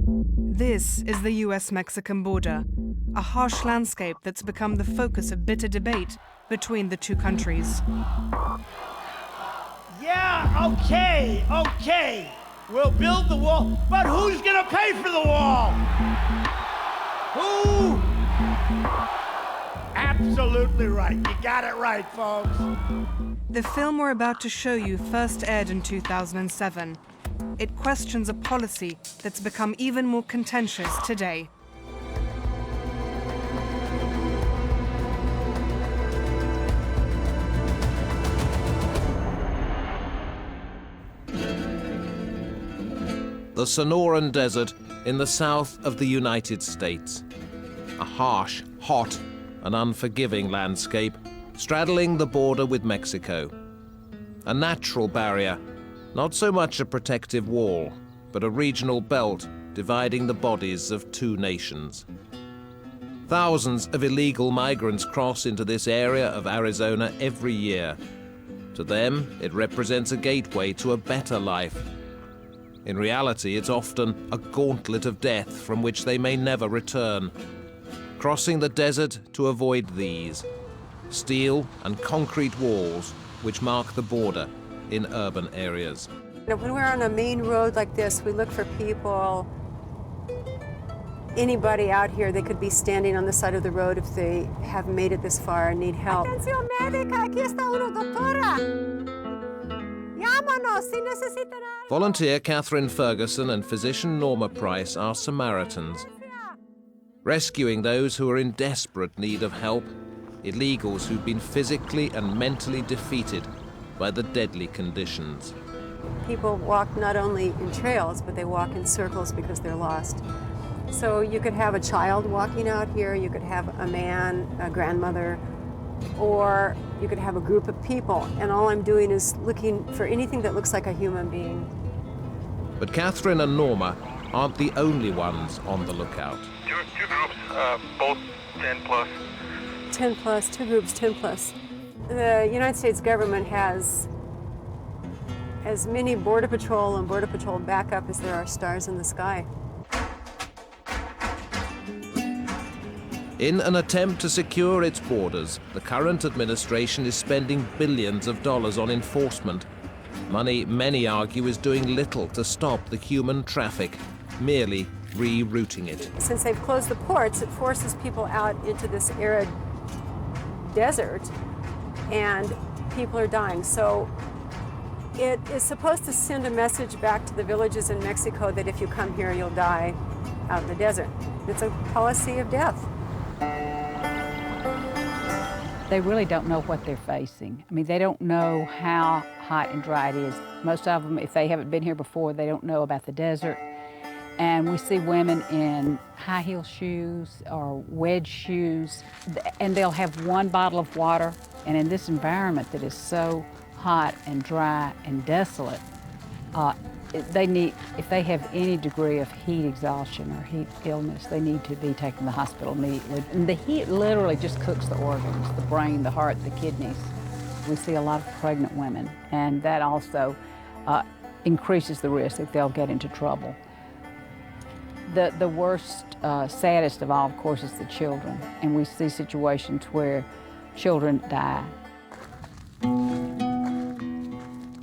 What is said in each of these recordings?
This is the US-Mexican border, a harsh landscape that's become the focus of bitter debate between the two countries. Yeah, okay. We'll build the wall, but who's gonna pay for the wall? Who? Absolutely right. You got it right, folks. The film we're about to show you first aired in 2007. It questions a policy that's become even more contentious today. The Sonoran Desert in the south of the United States. A harsh, hot, and unforgiving landscape straddling the border with Mexico. A natural barrier, not so much a protective wall, but a regional belt dividing the bodies of two nations. Thousands of illegal migrants cross into this area of Arizona every year. To them, it represents a gateway to a better life. In reality, it's often a gauntlet of death from which they may never return. Crossing the desert to avoid these steel and concrete walls which mark the border in urban areas. When we're on a main road like this, we look for people, anybody out here, they could be standing on the side of the road if they have made it this far and need help. Atención médica, aquí está uno, doctora. Llámanos si necesitan algo. Volunteer KATHRYN Ferguson and physician NORMA Price are Samaritans, rescuing those who are in desperate need of help, illegals who've been physically and mentally defeated by the deadly conditions. People walk not only in trails, but they walk in circles because they're lost. So you could have a child walking out here, you could have a man, a grandmother, or you could have a group of people, and all I'm doing is looking for anything that looks like a human being. But KATHRYN and NORMA aren't the only ones on the lookout. Two groups, both 10 plus. 10 plus, two groups, 10 plus. The United States government has as many Border Patrol and Border Patrol backup as there are stars in the sky. In an attempt to secure its borders, the current administration is spending billions of dollars on enforcement. Money many argue is doing little to stop the human traffic, merely rerouting it. Since they've closed the ports, it forces people out into this arid desert, and people are dying. So it is supposed to send a message back to the villages in Mexico that if you come here, you'll die out in the desert. It's a policy of death. They really don't know what they're facing. I mean, they don't know how hot and dry it is. Most of them, if they haven't been here before, they don't know about the desert. And we see women in high heel shoes or wedge shoes, and they'll have one bottle of water. And in this environment that is so hot and dry and desolate, they need, if they have any degree of heat exhaustion or heat illness, they need to be taken to the hospital immediately. And the heat literally just cooks the organs, the brain, the heart, the kidneys. We see a lot of pregnant women, and that also increases the risk that they'll get into trouble. The worst, saddest of all, of course, is the children. And we see situations where children die.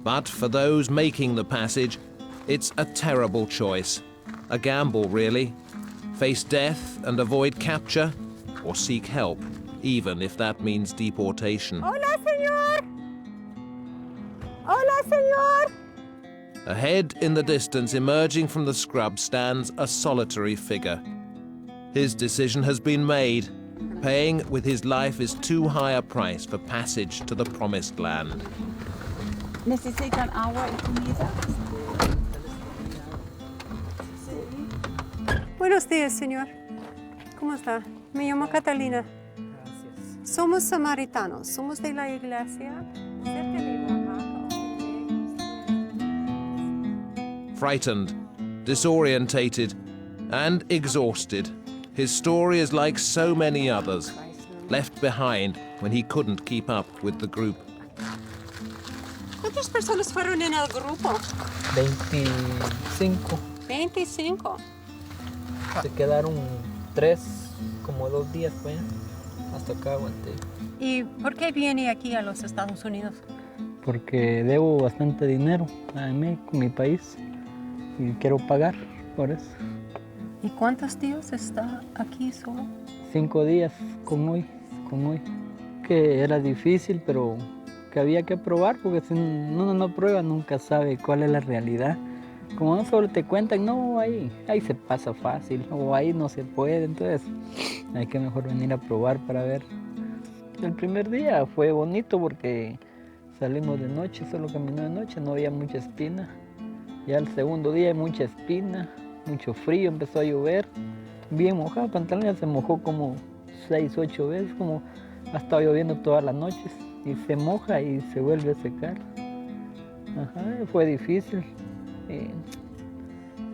But for those making the passage, it's a terrible choice. A gamble, really. Face death and avoid capture, or seek help, even if that means deportation. Hola, señor! Hola, señor! Ahead in the distance, emerging from the scrub, stands a solitary figure. His decision has been made. Paying with his life is too high a price for passage to the promised land. ¿Necesitan agua y comida? Buenos días, señor. ¿Cómo está? Me llamo Catalina. Gracias. Somos samaritanos. Somos de la iglesia cerca de Oaxaca. Frightened, disorientated, and exhausted, his story is like so many others, left behind when he couldn't keep up with the group. ¿Cuántas personas fueron en el grupo? 25. 25. Se quedaron 3, como 2 días fue, hasta acá aguanté. ¿Y por qué viene aquí a los Estados Unidos? Porque debo bastante dinero a México, mi país, y quiero pagar por eso. ¿Y cuántos días está aquí solo? 5 días con hoy. Que era difícil, pero que había que probar, porque si uno no prueba nunca sabe cuál es la realidad. Como no solo te cuentan, no, ahí se pasa fácil, o ahí no se puede, entonces hay que mejor venir a probar para ver. El primer día fue bonito porque salimos de noche, solo caminó de noche, no había mucha espina. Ya el segundo día hay mucha espina, mucho frío, empezó a llover, bien mojado, el pantalón ya se mojó como 6, 8 veces, como ha estado lloviendo todas las noches, y se moja y se vuelve a secar. Ajá, fue difícil.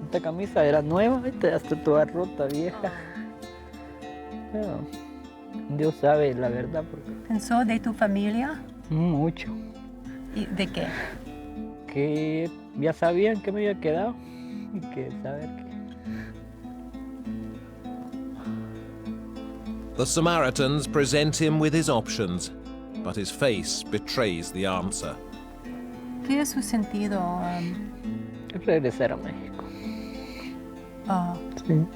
Esta camisa era nueva, ya está toda rota, vieja. Pero Dios sabe la verdad. ¿Pensó de tu familia? Mucho. ¿Y de qué? Que ya sabían que me había quedado y que saber que... The Samaritans present him with his options, but his face betrays the answer. ¿Qué es su sentido? Regresar a México. Sí.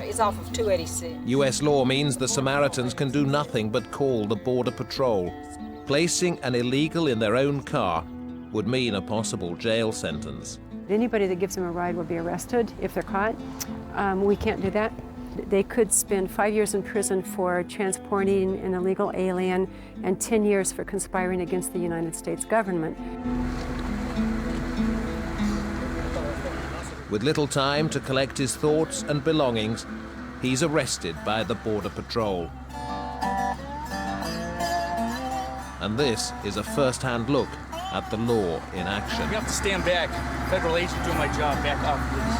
It's off of 286. US law means the Samaritans can do nothing but call the Border Patrol. Placing an illegal in their own car would mean a possible jail sentence. Anybody that gives them a ride will be arrested if they're caught. We can't do that. They could spend 5 years in prison for transporting an illegal alien and 10 years for conspiring against the United States government. With little time to collect his thoughts and belongings, he's arrested by the Border Patrol. And this is a first-hand look at the law in action. You have to stand back. Federal agent doing my job. Back off, please.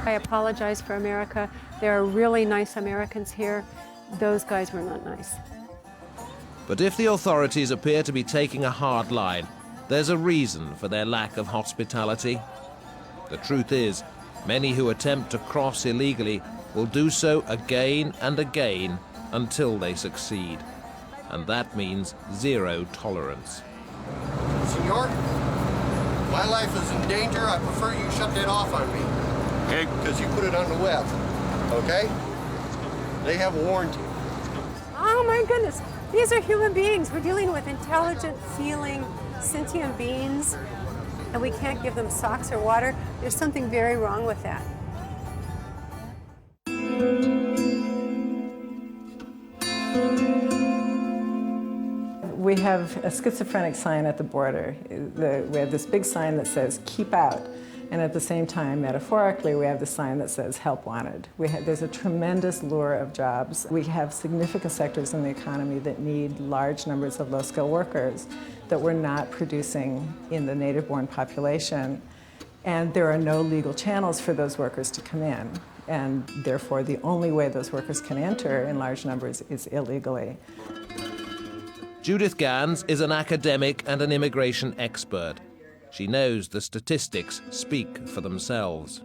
I apologize for America. There are really nice Americans here. Those guys were not nice. But if the authorities appear to be taking a hard line, there's a reason for their lack of hospitality. The truth is, many who attempt to cross illegally will do so again and again until they succeed. And that means zero tolerance. Senor, my life is in danger. I prefer you shut that off on me. Okay? Because you put it on the web. Okay? They have warned you. Oh my goodness, these are human beings. We're dealing with intelligent, feeling, sentient beings, and we can't give them socks or water. There's something very wrong with that. We have a schizophrenic sign at the border. We have this big sign that says, keep out. And at the same time, metaphorically, we have the sign that says, help wanted. There's a tremendous lure of jobs. We have significant sectors in the economy that need large numbers of low-skilled workers that we're not producing in the native-born population. And there are no legal channels for those workers to come in. And therefore, the only way those workers can enter in large numbers is illegally. Judith GANS is an academic and an immigration expert. She knows the statistics speak for themselves.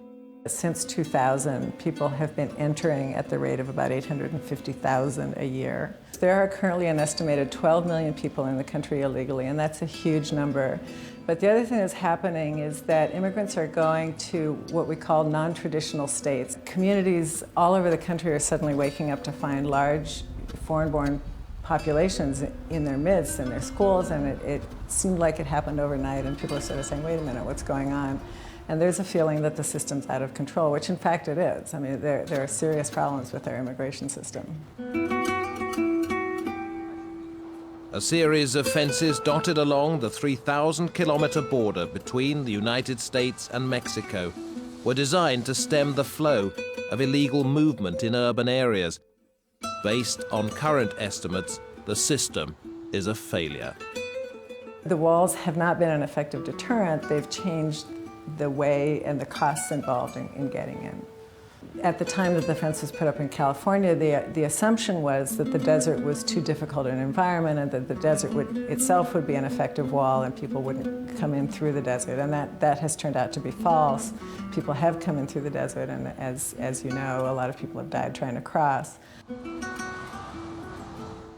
Since 2000, people have been entering at the rate of about 850,000 a year. There are currently an estimated 12 million people in the country illegally, and that's a huge number. But the other thing that's happening is that immigrants are going to what we call non-traditional states. Communities all over the country are suddenly waking up to find large foreign-born populations in their midst, in their schools, and it seemed like it happened overnight, and people are sort of saying, wait a minute, what's going on? And there's a feeling that the system's out of control, which in fact it is. I mean, there are serious problems with our immigration system. A series of fences dotted along the 3,000-kilometer border between the United States and Mexico were designed to stem the flow of illegal movement in urban areas. Based on current estimates, the system is a failure. The walls have not been an effective deterrent. They've changed the way and the costs involved in getting in. At the time that the fence was put up in California, the assumption was that the desert was too difficult an environment and that the desert itself would be an effective wall and people wouldn't come in through the desert. And that has turned out to be false. People have come in through the desert, and as you know, a lot of people have died trying to cross.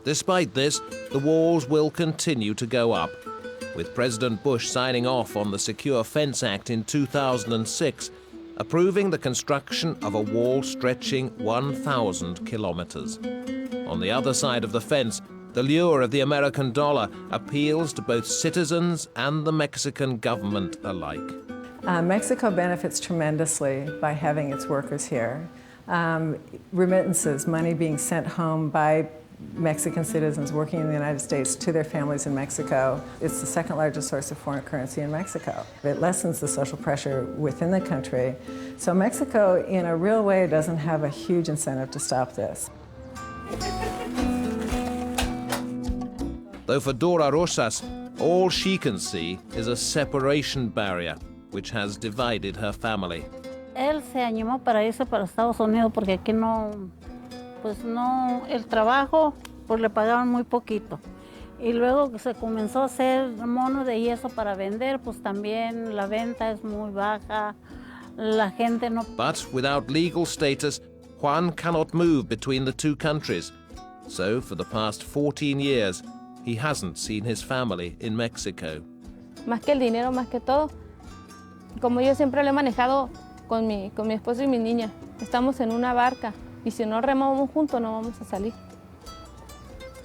Despite this, the walls will continue to go up, with President Bush signing off on the Secure Fence Act in 2006, approving the construction of a wall stretching 1,000 kilometers. On the other side of the fence, the lure of the American dollar appeals to both citizens and the Mexican government alike. Mexico benefits tremendously by having its workers here. Remittances, money being sent home by Mexican citizens working in the United States to their families in Mexico. It's the second largest source of foreign currency in Mexico. It lessens the social pressure within the country. So Mexico, in a real way, doesn't have a huge incentive to stop this. Though for Dora Rosas, all she can see is a separation barrier which has divided her family. Él se animó para irse para Estados Unidos porque aquí no, pues no, el trabajo pues le pagaban muy poquito. Y luego que se comenzó a hacer mono de yeso para vender, pues también la venta es muy baja, la gente no... But without legal status, Juan cannot move between the two countries. So for the past 14 years, he hasn't seen his family in Mexico. Más que el dinero, más que todo, como yo siempre lo he manejado con mi esposo y mi niña, estamos en una barca y si no remamos juntos no vamos a salir.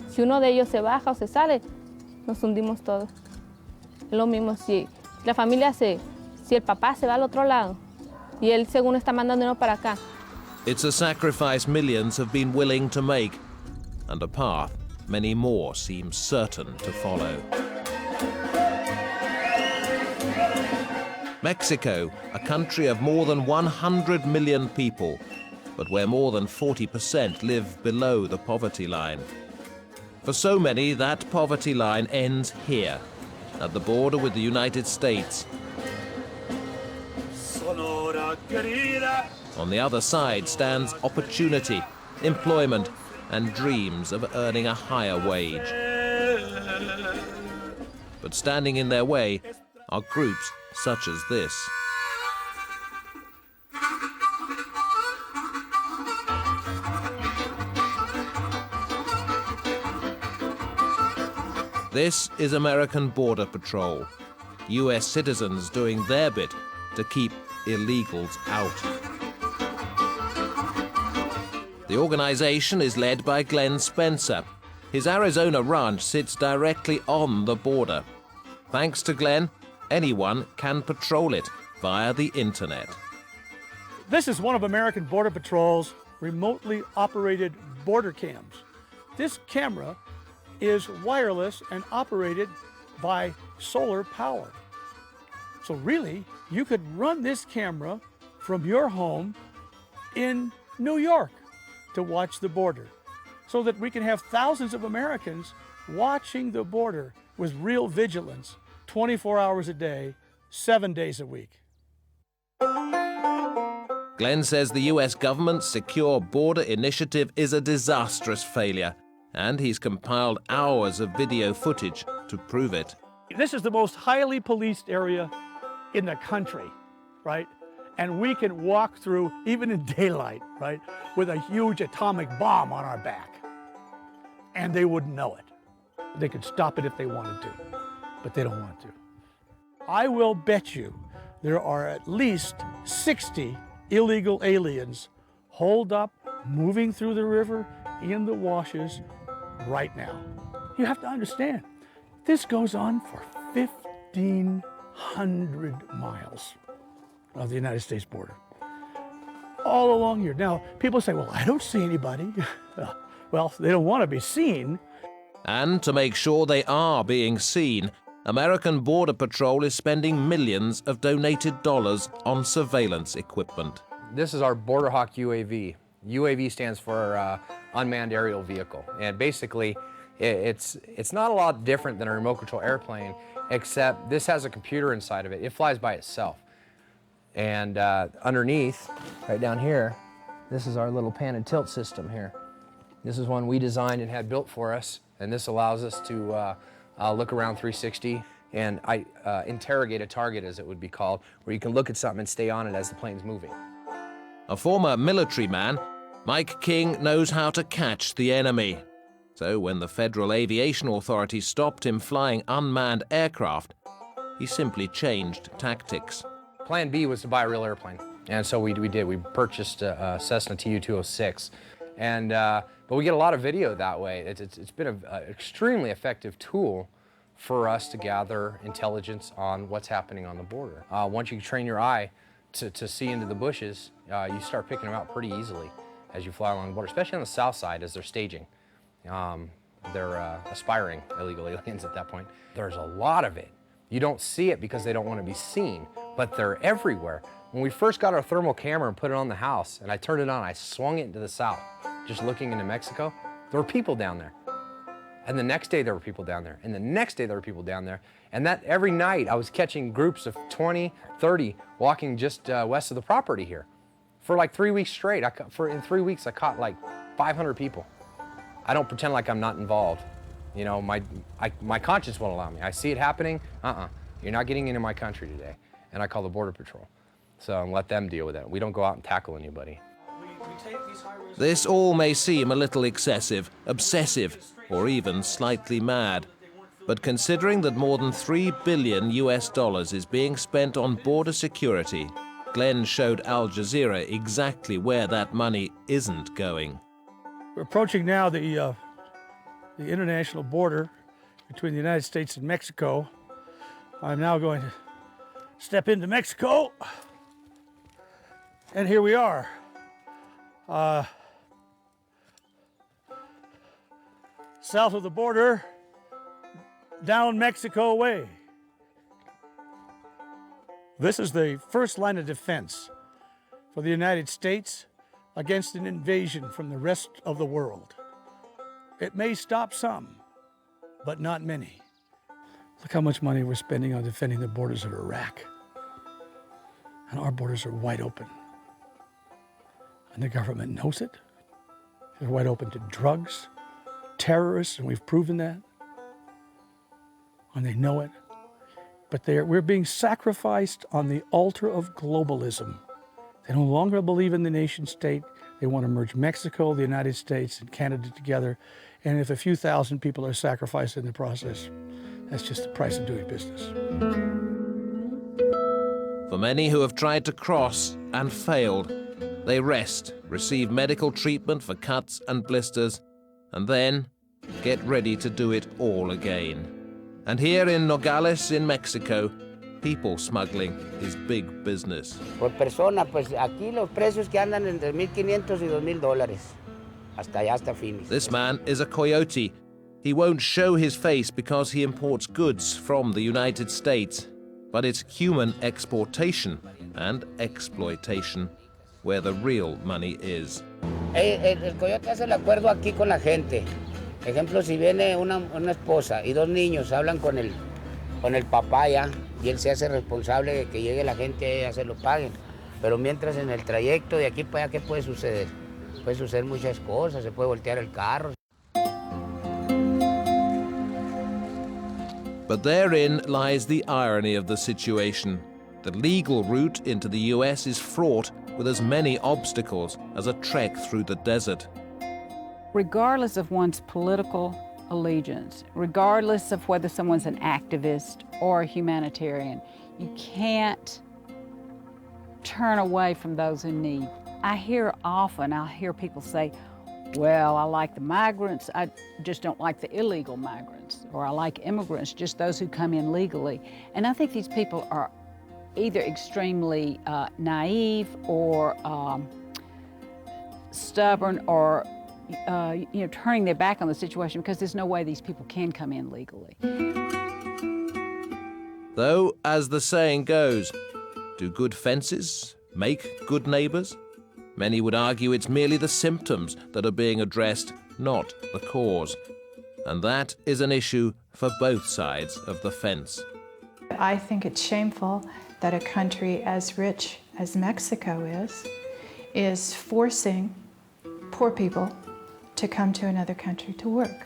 Si uno de ellos se baja o se sale, nos hundimos todos. Es lo mismo si la familia si el papá se va al otro lado y él según está mandándonos para acá. It's a sacrifice millions have been willing to make, and a path many more seem certain to follow. Mexico, a country of more than 100 million people, but where more than 40% live below the poverty line. For so many, that poverty line ends here, at the border with the United States. On the other side stands opportunity, employment, and dreams of earning a higher wage. But standing in their way are groups such as this. This is American Border Patrol, US citizens doing their bit to keep illegals out. The organization is led by Glenn Spencer. His Arizona ranch sits directly on the border. Thanks to Glenn, anyone can patrol it via the internet. This is one of American Border Patrol's remotely operated border cams. This camera is wireless and operated by solar power. So really, you could run this camera from your home in New York to watch the border, so that we can have thousands of Americans watching the border with real vigilance, 24 hours a day, 7 days a week. Glenn says the US government's Secure Border Initiative is a disastrous failure, and he's compiled hours of video footage to prove it. This is the most highly policed area in the country, right? And we can walk through, even in daylight, right, with a huge atomic bomb on our back. And they wouldn't know it. They could stop it if they wanted to, but they don't want to. I will bet you there are at least 60 illegal aliens holed up, moving through the river, in the washes, right now. You have to understand, this goes on for 1,500 miles of the United States border, all along here. Now, people say, well, I don't see anybody. Well, they don't want to be seen. And to make sure they are being seen, American Border Patrol is spending millions of donated dollars on surveillance equipment. This is our Border Hawk UAV. UAV stands for unmanned aerial vehicle. And basically, it's not a lot different than a remote control airplane, except this has a computer inside of it. It flies by itself. And underneath, right down here, This is our little pan and tilt system here. This is one we designed and had built for us, and this allows us to look around 360 and interrogate a target, as it would be called, where you can look at something and stay on it as the plane's moving. A former military man, Mike King knows how to catch the enemy. So when the Federal Aviation Authority stopped him flying unmanned aircraft, he simply changed tactics. Plan B was to buy a real airplane, and so we did. We purchased a Cessna Tu-206, and but we get a lot of video that way. It's been an extremely effective tool for us to gather intelligence on what's happening on the border. Once you train your eye to see into the bushes, you start picking them out pretty easily as you fly along the border, especially on the south side as they're staging. They're aspiring illegal aliens at that point. There's a lot of it. You don't see it because they don't want to be seen, but they're everywhere. When we first got our thermal camera and put it on the house, and I turned it on, I swung it into the south, just looking into Mexico, there were people down there. And the next day there were people down there, and the next day there were people down there. And that every night I was catching groups of 20, 30 walking just west of the property here. For like 3 weeks straight, in 3 weeks I caught like 500 people. I don't pretend like I'm not involved. You know, my conscience won't allow me. I see it happening, you're not getting into my country today. And I call the Border Patrol. So let them deal with it. We don't go out and tackle anybody. This all may seem a little excessive, obsessive, or even slightly mad. But considering that more than $3 billion is being spent on border security, Glenn showed Al Jazeera exactly where that money isn't going. We're approaching now the international border between the United States and Mexico. I'm now going to step into Mexico, and here we are. South of the border, down Mexico way. This is the first line of defense for the United States against an invasion from the rest of the world. It may stop some, but not many. Look how much money we're spending on defending the borders of Iraq. And our borders are wide open. And the government knows it. They're wide open to drugs, terrorists, and we've proven that. And they know it. But we're being sacrificed on the altar of globalism. They no longer believe in the nation state. They want to merge Mexico, the United States, and Canada together. And if a few thousand people are sacrificed in the process, that's just the price of doing business. For many who have tried to cross and failed, they rest, receive medical treatment for cuts and blisters, and then get ready to do it all again. And here in Nogales, in Mexico, people smuggling is big business. Por persona, pues aquí los precios que andan entre $1,500 y $2,000. Hasta allá, hasta Phoenix. This man is a coyote. He won't show his face because he imports goods from the United States. But it's human exportation and exploitation where the real money is. El coyote hace el acuerdo aquí con la gente. Ejemplo, si viene una esposa y 2 niños hablan con el papá ya, y él se hace responsable de que llegue la gente y ya se lo paguen. Pero mientras en el trayecto de aquí para allá, ¿qué puede suceder? Puede suceder muchas cosas, se puede voltear el carro. But therein lies the irony of the situation. The legal route into the US is fraught with as many obstacles as a trek through the desert. Regardless of one's political allegiance, regardless of whether someone's an activist or a humanitarian, you can't turn away from those in need. I'll hear people say, well, I like the migrants, I just don't like the illegal migrants, or I like immigrants, just those who come in legally. And I think these people are either extremely naive or stubborn or turning their back on the situation because there's no way these people can come in legally. Though, as the saying goes, do good fences make good neighbors? Many would argue it's merely the symptoms that are being addressed, not the cause. And that is an issue for both sides of the fence. I think it's shameful that a country as rich as Mexico is forcing poor people to come to another country to work.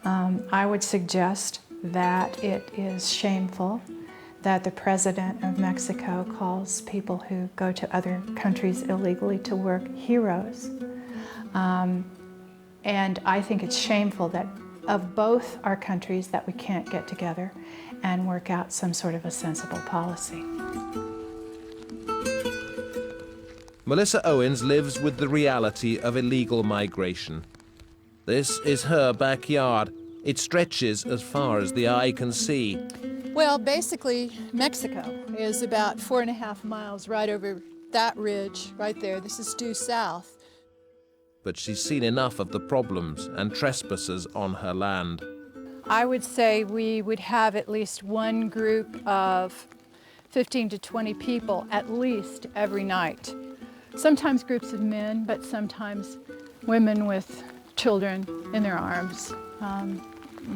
I would suggest that it is shameful that the President of Mexico calls people who go to other countries illegally to work heroes. And I think it's shameful that of both our countries that we can't get together and work out some sort of a sensible policy. Melissa Owens lives with the reality of illegal migration. This is her backyard. It stretches as far as the eye can see. Well, basically, Mexico is about 4.5 miles right over that ridge right there. This is due south. But she's seen enough of the problems and trespassers on her land. I would say we would have at least one group of 15 to 20 people at least every night. Sometimes groups of men, but sometimes women with children in their arms,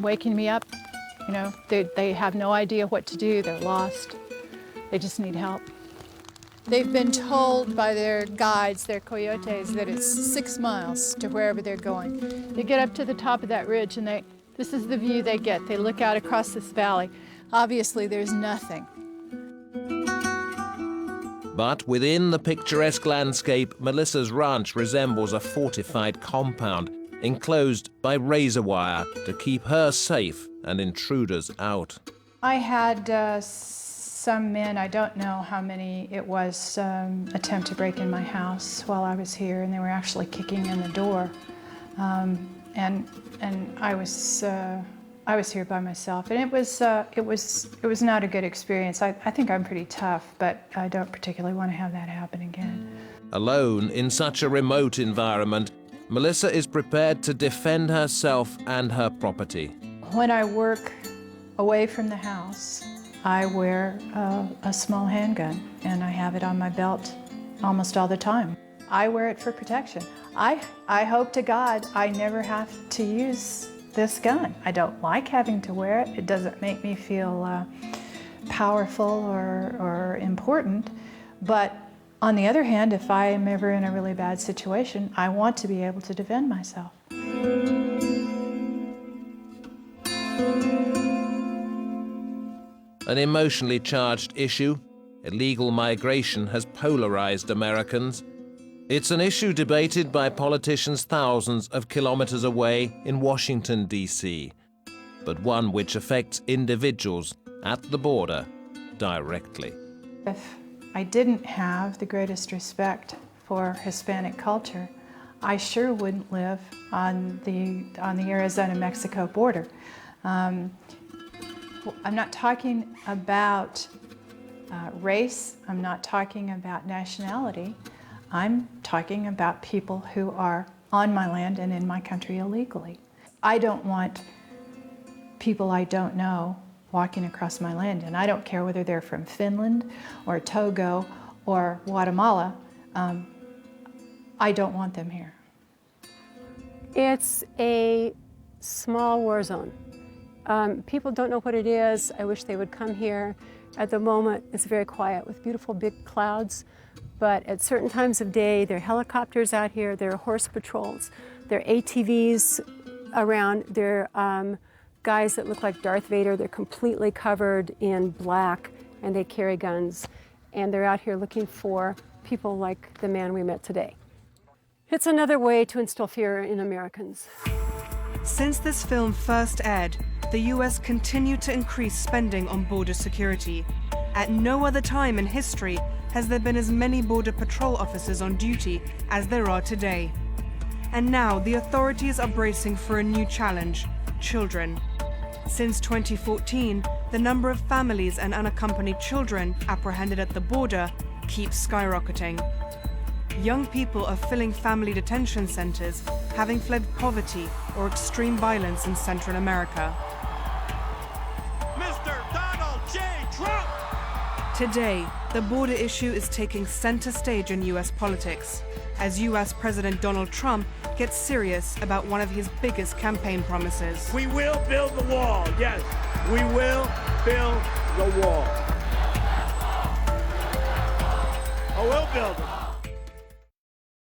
waking me up. You know, they have no idea what to do, they're lost, they just need help. They've been told by their guides, their coyotes, that it's 6 miles to wherever they're going. They get up to the top of that ridge and this is the view they get. They look out across this valley. Obviously, there's nothing. But within the picturesque landscape, Melissa's ranch resembles a fortified compound, enclosed by razor wire to keep her safe and intruders out. I had some men, I don't know how many it was, attempt to break in my house while I was here, and they were actually kicking in the door. And I was here by myself, and it was not a good experience. I think I'm pretty tough, but I don't particularly want to have that happen again. Alone in such a remote environment, Melissa is prepared to defend herself and her property. When I work away from the house, I wear a small handgun, and I have it on my belt almost all the time. I wear it for protection. I hope to God I never have to use this gun. I don't like having to wear it. It doesn't make me feel powerful or important. But on the other hand, if I am ever in a really bad situation, I want to be able to defend myself. An emotionally charged issue, illegal migration has polarized Americans. It's an issue debated by politicians thousands of kilometers away in Washington, D.C., but one which affects individuals at the border directly. If I didn't have the greatest respect for Hispanic culture, I sure wouldn't live on the Arizona-Mexico border. I'm not talking about race, I'm not talking about nationality, I'm talking about people who are on my land and in my country illegally. I don't want people I don't know walking across my land, and I don't care whether they're from Finland or Togo or Guatemala. I don't want them here. It's a small war zone. People don't know what it is. I wish they would come here. At the moment, it's very quiet with beautiful big clouds, but at certain times of day, there are helicopters out here, there are horse patrols, there are ATVs around, there are guys that look like Darth Vader. They're completely covered in black, and they carry guns, and they're out here looking for people like the man we met today. It's another way to instill fear in Americans. Since this film first aired, the US continued to increase spending on border security. At no other time in history has there been as many Border Patrol officers on duty as there are today. And now the authorities are bracing for a new challenge: children. Since 2014, the number of families and unaccompanied children apprehended at the border keeps skyrocketing. Young people are filling family detention centers, having fled poverty or extreme violence in Central America. Mr. Donald J. Trump! Today, the border issue is taking center stage in US politics, as US President Donald Trump gets serious about one of his biggest campaign promises. We will build the wall, yes. We will build the wall. I will build it.